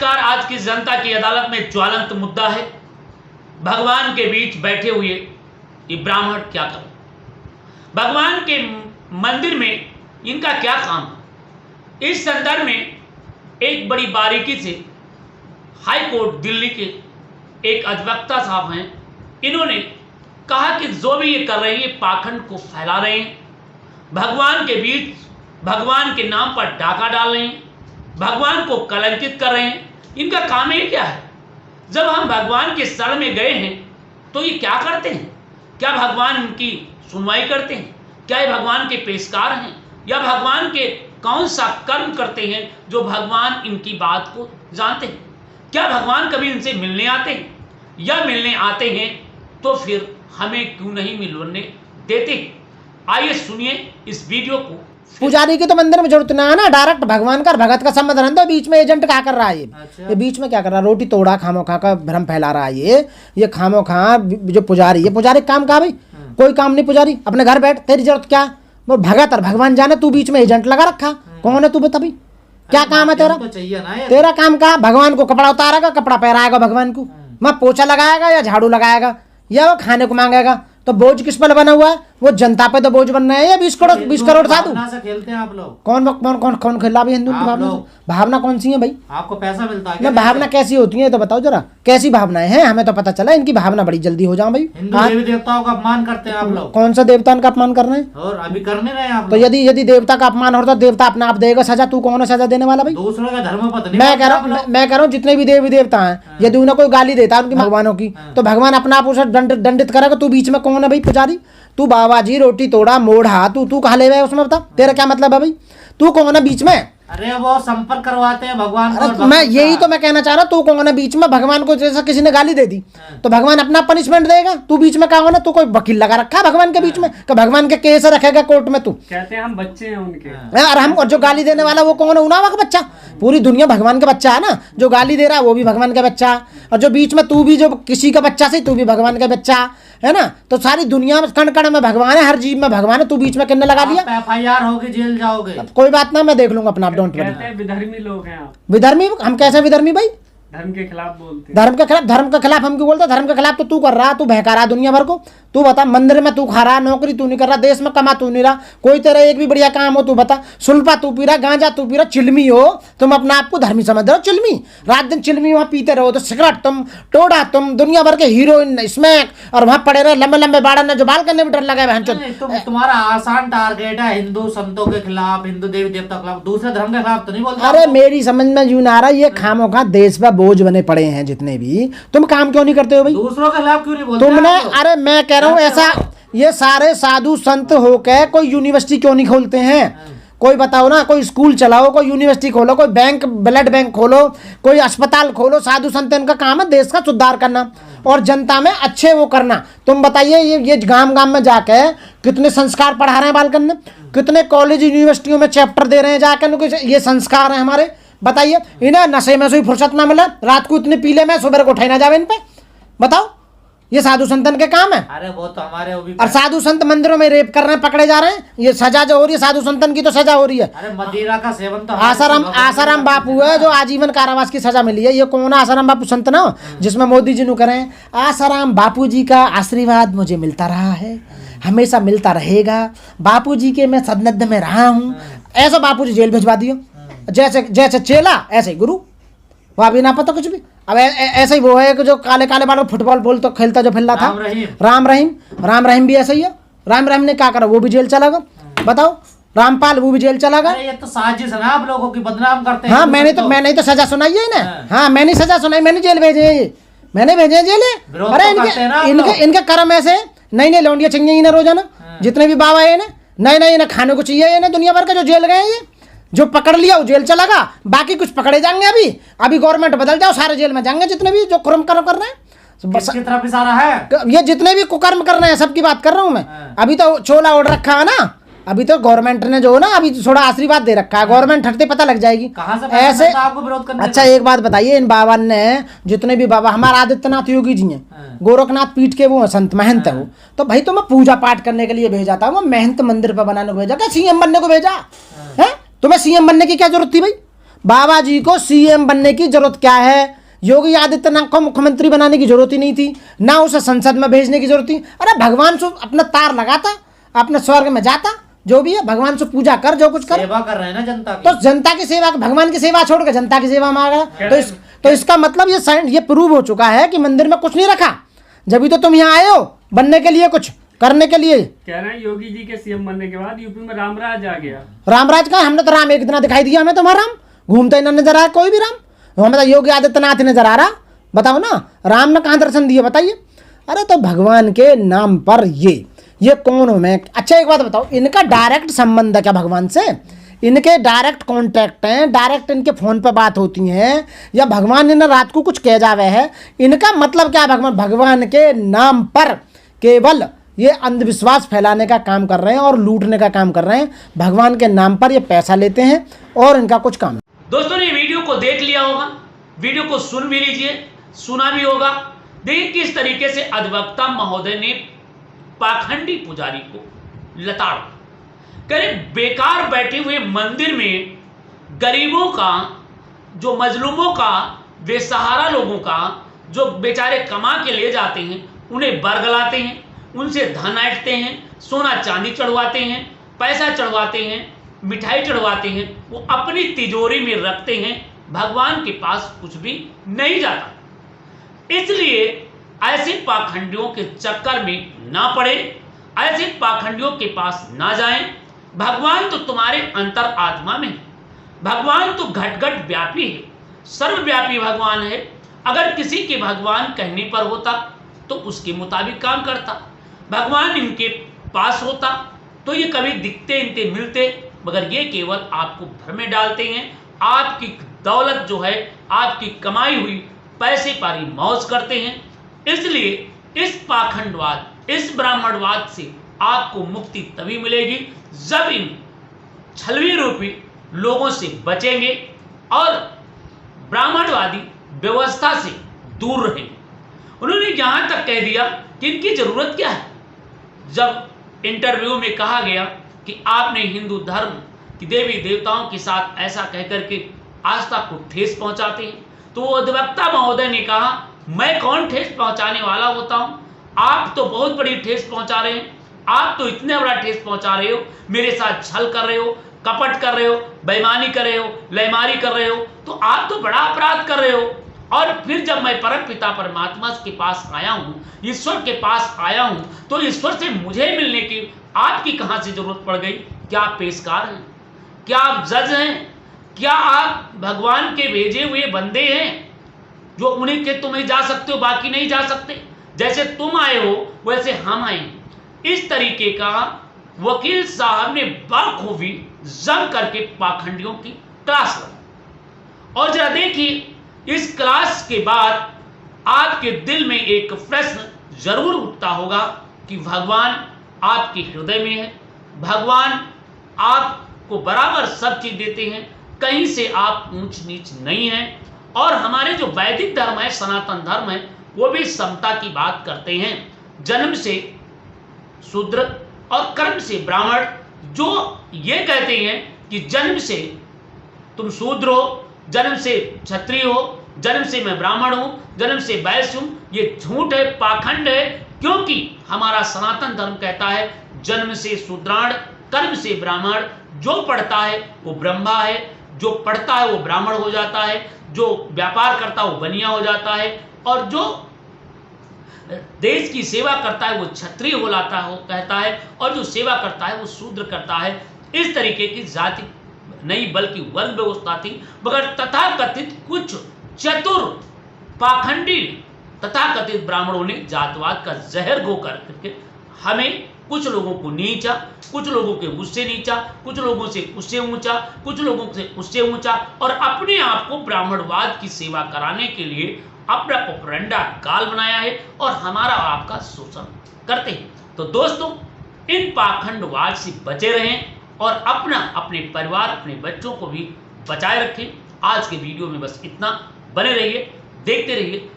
नमस्कार। आज की जनता की अदालत में ज्वलंत मुद्दा है, भगवान के बीच बैठे हुए ये ब्राह्मण क्या कर, भगवान के मंदिर में इनका क्या काम। इस संदर्भ में एक बड़ी बारीकी से हाई कोर्ट दिल्ली के एक अधिवक्ता साहब हैं, इन्होंने कहा कि जो भी ये कर रहे हैं ये पाखंड को फैला रहे हैं, भगवान के बीच भगवान के नाम पर डाका डाल रहे हैं, भगवान को कलंकित कर रहे हैं। इनका काम ये क्या है? जब हम भगवान के शरण में गए हैं तो ये क्या करते हैं? क्या भगवान इनकी सुनवाई करते हैं? क्या ये भगवान के पेशकार हैं या भगवान के कौन सा कर्म करते हैं जो भगवान इनकी बात को जानते हैं? क्या भगवान कभी इनसे मिलने आते हैं, या मिलने आते हैं तो फिर हमें क्यों नहीं मिलने देते? आइए सुनिए इस वीडियो को। पुजारी की तो मंदिर में जरूरत ना है ना, डायरेक्ट भगवान का भगत का संबंध रहता है। बीच में एजेंट क्या कर रहा है? ये बीच में क्या कर रहा है? रोटी तोड़ा खामो खा का भ्रम फैला रहा है। ये खामो खा जो पुजारी है, पुजारी काम कहा भाई? कोई काम नहीं पुजारी, अपने घर बैठ, तेरी जरूरत क्या? वो भगत और भगवान जाने, तू बीच में एजेंट लगा रखा। कौन है तू बता भाई? क्या काम है तेरा? तेरा काम क्या? भगवान को कपड़ा उतारेगा, कपड़ा पहराएगा भगवान को, मैं पोछा लगाएगा या झाड़ू लगाएगा या वो खाने को मांगेगा? तो बोझ किस पर बना हुआ है? वो जनता पे तो बोझ बनना है या 20 करोड़ साधु से खेलते हैं आप लोग। कौन कौन कौन कौन खिला भी हिंदू की भावना से? भावना कौन सी है भाई? आपको पैसा मिलता है ना, भावना कैसी होती है तो बताओ जरा, कैसी भावनाएं हैं? हमें तो पता चला इनकी भावना बड़ी जल्दी हो जाओ भाई। हिंदू देवी देवताओं का अपमान करते हैं आप लोग। कौन सा देवता का अपमान कर रहे हैं? और अभी करने रहे हैं आप तो यदि देवता का अपमान हो तो देवता अपने आप देगा सजा। तू कौन है सजा देने वाला भाई? दूसरों का धर्म पत्नी। मैं कह रहा हूँ जितने भी देवी देवता हैं, यदि उन्हें कोई गाली देता है उनकी भगवानों की, तो भगवान अपना आप उसे दंडित करेगा। तू बीच में कौन है भाई? पुजारी तू, बाबा जी रोटी तोड़ा मोढ़ा, तू कहाँ ले गए उसमें? बता तेरा क्या मतलब है भाई? तू कौन है बीच में? अरे वो संपर्क करवाते हैं भगवान को। अरे मैं यही तो मैं कहना चाह रहा हूँ, तू कौन है बीच में? भगवान को जैसा किसी ने गाली दे दी तो भगवान अपना पनिशमेंट देगा, तू बीच में कहाँ होना? तू कोई वकील लगा रखा है भगवान के बीच में कि भगवान के केस रखेगा कोर्ट में? तू कहते हैं हम बच्चे हैं उनके। और हम, और जो गाली देने वाला वो कौन है? उनावा का बच्चा। पूरी दुनिया भगवान का बच्चा है ना, जो गाली दे रहा है वो भी भगवान का बच्चा, और जो बीच में तू भी जो किसी का बच्चा से, तू भी भगवान का बच्चा है ना। तो सारी दुनिया में कण कण में भगवान है, हर जीव में भगवान है, तू बीच में किन्ने लगा लिया? FIR होगी, जेल जाओगे। कोई बात ना, मैं देख लूंगा अपना, आप डोंट वरी। विधर्मी लोग हैं आप। विधर्मी? हम कैसे विधर्मी भाई? धर्म के खिलाफ बोलते हैं। धर्म के खिलाफ हम क्यों बोलते? धर्म के खिलाफ तो तू कर रहा, तू बहका रहा दुनिया भर को। तू बता, मंदिर में तू खा रहा, नौकरी तू नहीं कर रहा, देश में कमा तू नहीं रहा, कोई तेरा एक भी बढ़िया काम हो तू बता? सुल्फा तू पी रहा, गांजा तू पी रहा, चिलमी हो तुम, अपना आपको धर्मी समझ रहे हो? चिलमी, रात दिन चिलमी वहाँ पीते रहो, तो सिगरेट तुम, टोडा तुम, दुनिया भर के हीरोइन स्मैक, और वहाँ पड़े रहे लंबे लंबे बाड़ा ने जो बाल करने में डर लगा है। तुम्हारा आसान टारगेट है हिंदू संतों के खिलाफ, हिंदू देवी देवता के खिलाफ, दूसरे धर्म के खिलाफ तो नहीं बोलते? अरे मेरी समझ में यूं ना आ रहा, ये खामोखा देश पर बोझ बने पड़े हैं जितने भी, तुम काम क्यों नहीं करते हो भाई? दूसरों के खिलाफ क्यों नहीं बोलते तुमने? अरे मैं कह रहा हूँ ऐसा, ये सारे साधु संत होकर कोई यूनिवर्सिटी क्यों नहीं खोलते हैं? कोई बताओ ना, कोई स्कूल चलाओ, कोई यूनिवर्सिटी खोलो, कोई बैंक, ब्लड बैंक खोलो, कोई अस्पताल खोलो। साधु संत इनका काम है देश का सुधार करना और जनता में अच्छे वो करना। तुम बताइए, ये गांव गांव में जाके कितने संस्कार पढ़ा रहे हैं बालकन में, कितने कॉलेज यूनिवर्सिटियों में चैप्टर दे रहे हैं जाकर, ये संस्कार है हमारे। बताइए, इन्हें नशे में से फुर्सत ना मिले, रात को इतने पीले में सुबह को उठाई ना जावे इन पे? बताओ, ये साधु संतन के काम है। अरे वो तो हमारे वो भी। और साधु संत मंदिरों में रेप कर रहे हैं, पकड़े जा रहे हैं, ये सजा जो हो रही है साधु संतन की तो सजा हो रही है। अरे मदिरा का सेवन तो आसाराम बापू है जो आजीवन कारावास की सजा मिली है। ये कौन है आसाराम बापू? संत ना, जिसमें मोदी जी नु करें। आसाराम बापू जी का आशीर्वाद मुझे मिलता रहा है, हमेशा मिलता रहेगा। बापू जी के मैं सन्निध में रहा हूँ। ऐसा बापू जी जेल भिजवा दियो, जैसे जैसे चेला ऐसे ही गुरु, वहाँ भी ना पता कुछ भी। अब ऐसे ही वो है कि जो काले काले बालों फुटबॉल बोल तो खेलता जो फिल्ला था, राम रहीम भी ऐसा ही है। राम रहीम ने क्या करा? वो भी जेल चला गया। बताओ, रामपाल वो भी जेल चला गया। ये तो साजिश है ना, आप लोगों की बदनाम करते हैं। हाँ, मैंने तो सजा सुनाई है ना। हाँ, मैंने सजा सुनाई, मैंने जेल भेजे हैं, मैंने भेजे हैं जेल। अरे इनके कर्म ऐसे नई नई लौंडियाँ चाहिए ना रोजाना, जितने भी बाबा है ना, नए नए खाने को चाहिए ना दुनिया भर का। जो जेल गए, ये जो पकड़ लिया वो जेल चला गया, बाकी कुछ पकड़े जाएंगे। अभी गवर्नमेंट बदल जाओ, सारे जेल में जाएंगे जितने भी जो कर्म कर रहे हैं। किसकी तरफ इशारा है? ये जितने भी कुकर्म कर रहे हैं सबकी बात कर रहा हूँ मैं। अभी तो छोला ओढ़ रखा है ना, अभी तो गवर्नमेंट ने जो है ना अभी थोड़ा आशीर्वाद दे रखा है। गवर्नमेंट हटते पता लग जाएगी कहाँ से ऐसे आपको विरोध करने। अच्छा एक बात बताइए, इन बाबा ने जितने भी बाबा, हमारा आदित्यनाथ योगी जी हैं, गोरखनाथ पीठ के वो संत महंत है वो, तो भाई तो मैं पूजा पाठ करने के लिए भेजा था, वो महंत मंदिर पर बनाने को भेजा, क्या सीएम बनने को भेजा है? तुम्हें सीएम बनने की क्या जरूरत थी भाई? बाबा जी को सीएम बनने की जरूरत क्या है? योगी आदित्यनाथ को मुख्यमंत्री बनाने की जरूरत ही नहीं थी, ना उसे संसद में भेजने की जरूरत थी। अरे भगवान से अपना तार लगाता, अपने स्वर्ग में जाता, जो भी है भगवान से पूजा कर, जो कुछ कर। सेवा कर रहे हैं ना जनता की। तो जनता की सेवा, भगवान की सेवा छोड़ के जनता की सेवा में आ गया, तो इसका मतलब ये प्रूव हो चुका है कि मंदिर में कुछ नहीं रखा। जब तो तुम यहाँ आए हो बनने के लिए, कुछ करने के लिए। कह रहे हैं योगी जी के सीएम बनने के बाद यूपी में रामराज आ गया। रामराज का हमने तो राम एक दिन दिखाई दिया हमें, तुम्हारा राम घूमते ही ना नजर आया कोई भी राम, हमें तो योगी आदित्यनाथ ही नजर आ रहा। बताओ ना राम ने कहाँ दर्शन दिए, बताइए। अरे तो भगवान के नाम पर ये कौन हो मैं? अच्छा एक बात बताओ, इनका डायरेक्ट संबंध है क्या भगवान से? इनके डायरेक्ट कॉन्टैक्ट हैं, डायरेक्ट इनके फ़ोन पर बात होती हैं, या भगवान इन्हें रात को कुछ कह जावे है? इनका मतलब क्या? भगवान के नाम पर केवल ये अंधविश्वास फैलाने का काम कर रहे हैं और लूटने का काम कर रहे हैं। भगवान के नाम पर ये पैसा लेते हैं और इनका कुछ काम। दोस्तों ने वीडियो को देख लिया होगा, वीडियो को सुन भी लीजिए, सुना भी होगा। देखिए किस तरीके से अधिवक्ता महोदय ने पाखंडी पुजारी को लताड़, करे बेकार बैठे हुए मंदिर में गरीबों का, जो मजलूमों का, बेसहारा लोगों का, जो बेचारे कमा के ले जाते हैं, उन्हें बरगलाते हैं, उनसे धन ऐंठते हैं, सोना चांदी चढ़वाते हैं, पैसा चढ़वाते हैं, मिठाई चढ़वाते हैं, वो अपनी तिजोरी में रखते हैं। भगवान के पास कुछ भी नहीं जाता। इसलिए ऐसे पाखंडियों के चक्कर में ना पड़े, ऐसे पाखंडियों के पास ना जाएं। भगवान तो तुम्हारे अंतर आत्मा में है। भगवान तो घट घट व्यापी है, सर्वव्यापी भगवान है। अगर किसी के भगवान कहने पर होता तो उसके मुताबिक काम करता। भगवान इनके पास होता तो ये कभी दिखते, इनके मिलते, मगर ये केवल आपको भ्रम में डालते हैं। आपकी दौलत जो है, आपकी कमाई हुई पैसे पर ही मौज करते हैं। इसलिए इस पाखंडवाद, इस ब्राह्मणवाद से आपको मुक्ति तभी मिलेगी जब इन छलवी रूपी लोगों से बचेंगे और ब्राह्मणवादी व्यवस्था से दूर रहेंगे। उन्होंने यहां तक कह दिया कि इनकी जरूरत क्या है। जब इंटरव्यू में कहा गया कि आपने हिंदू धर्म की देवी देवताओं के साथ ऐसा कहकर के आस्था को ठेस पहुंचाते हैं, तो अधिवक्ता महोदय ने कहा, मैं कौन ठेस पहुंचाने वाला होता हूं? आप तो बहुत बड़ी ठेस पहुंचा रहे हैं। आप तो इतने बड़ा ठेस पहुंचा रहे हो, मेरे साथ छल कर रहे हो, कपट कर रहे हो, बेईमानी कर रहे हो, लयमारी कर रहे हो, तो आप तो बड़ा अपराध कर रहे हो। और फिर जब मैं परम पिता परमात्मा के पास आया हूं, ईश्वर के पास आया हूं, तो ईश्वर से मुझे मिलने की आपकी कहां से जरूरत पड़ गई? क्या आप पेशकार हैं? क्या आप जज हैं? क्या आप भगवान के भेजे हुए बंदे हैं जो उन्हीं के तुम्हें जा सकते हो, बाकी नहीं जा सकते? जैसे तुम आए हो वैसे हम आए। इस तरीके का वकील साहब ने बखूबी जम करके पाखंडियों की क्लास ली। और जरा देखिए, इस क्लास के बाद आपके दिल में एक प्रश्न जरूर उठता होगा कि भगवान आपके हृदय में है, भगवान आपको बराबर सब चीज देते हैं, कहीं से आप ऊंच नीच नहीं हैं। और हमारे जो वैदिक धर्म है, सनातन धर्म है, वो भी समता की बात करते हैं। जन्म से शूद्र और कर्म से ब्राह्मण। जो ये कहते हैं कि जन्म से तुम शूद्र हो, जन्म से क्षत्रिय हो, जन्म से मैं ब्राह्मण हूं, जन्म से वैश्य हूं, ये झूठ है, पाखंड है। क्योंकि हमारा सनातन धर्म कहता है जन्म से शूद्राण, कर्म से ब्राह्मण। जो पढ़ता है वो ब्रह्मा है, जो पढ़ता है वो ब्राह्मण हो जाता है, जो व्यापार करता है वो बनिया हो जाता है, और जो देश की सेवा करता है वो क्षत्रिय हो जाता हो कहता है, और जो सेवा करता है वो शूद्र करता है। इस तरीके की जाति नहीं बल्कि वर्ण व्यवस्था थी। मगर तथाकथित कुछ चतुर पाखंडी तथाकथित ब्राह्मणों ने जातवाद का जहर घो करके हमें, कुछ लोगों को नीचा, कुछ लोगों के उससे नीचा, कुछ लोगों से उससे ऊंचा, कुछ लोगों से उससे ऊंचा, और अपने आप को ब्राह्मणवाद की सेवा कराने के लिए अपना पोपरंडा गाल बनाया है और हमारा आपका शोषण करते हैं। तो दोस्तों, इन पाखंडवाद से बचे रहें और अपने परिवार, अपने बच्चों को भी बचाए रखें। आज के वीडियो में बस इतना। बने रहिए, देखते रहिए।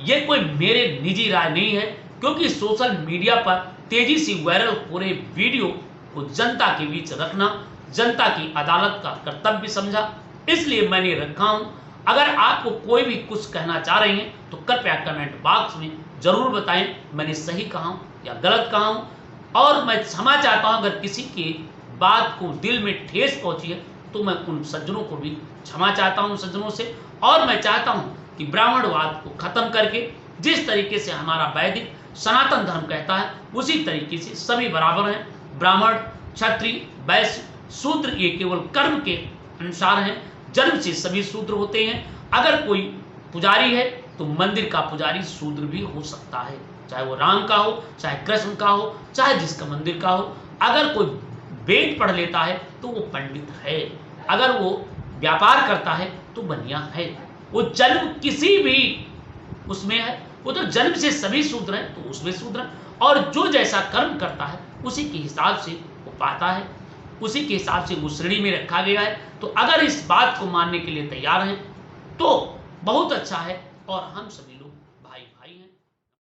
ये कोई मेरे निजी राय नहीं है, क्योंकि सोशल मीडिया पर तेजी से वायरल हो रहे वीडियो को जनता के बीच रखना जनता की अदालत का कर्तव्य समझा। इसलिए मैंने रखा हूं। अगर आपको कोई भी कुछ कहना चाह रहे हैं तो कृपया कमेंट बॉक्स में जरूर बताएं मैंने सही कहा हूं या गलत कहा हूं। और मैं क्षमा चाहता हूं अगर किसी की बात को दिल में ठेस पहुंची है तो मैं उन सज्जनों को भी क्षमा चाहता हूं सज्जनों से। और मैं चाहता हूं कि ब्राह्मणवाद को खत्म करके जिस तरीके से हमारा वैदिक सनातन धर्म कहता है उसी तरीके से सभी बराबर हैं। ब्राह्मण, क्षत्रिय, वैश्य, शूद्र ये केवल कर्म के अनुसार हैं। जन्म से सभी शूद्र होते हैं। अगर कोई पुजारी है तो मंदिर का पुजारी शूद्र भी हो सकता है, चाहे वो राम का हो, चाहे कृष्ण का हो, चाहे जिसका मंदिर का हो। अगर कोई वेद पढ़ लेता है तो वो पंडित है, अगर वो व्यापार करता है तो बनिया है। वो जन्म किसी भी उसमें है, वो तो जन्म से सभी शूद्र हैं तो उसमें शूद्र है। और जो जैसा कर्म करता है उसी के हिसाब से वो पाता है, उसी के हिसाब से वो श्रेणी में रखा गया है। तो अगर इस बात को मानने के लिए तैयार हैं तो बहुत अच्छा है और हम सभी लोग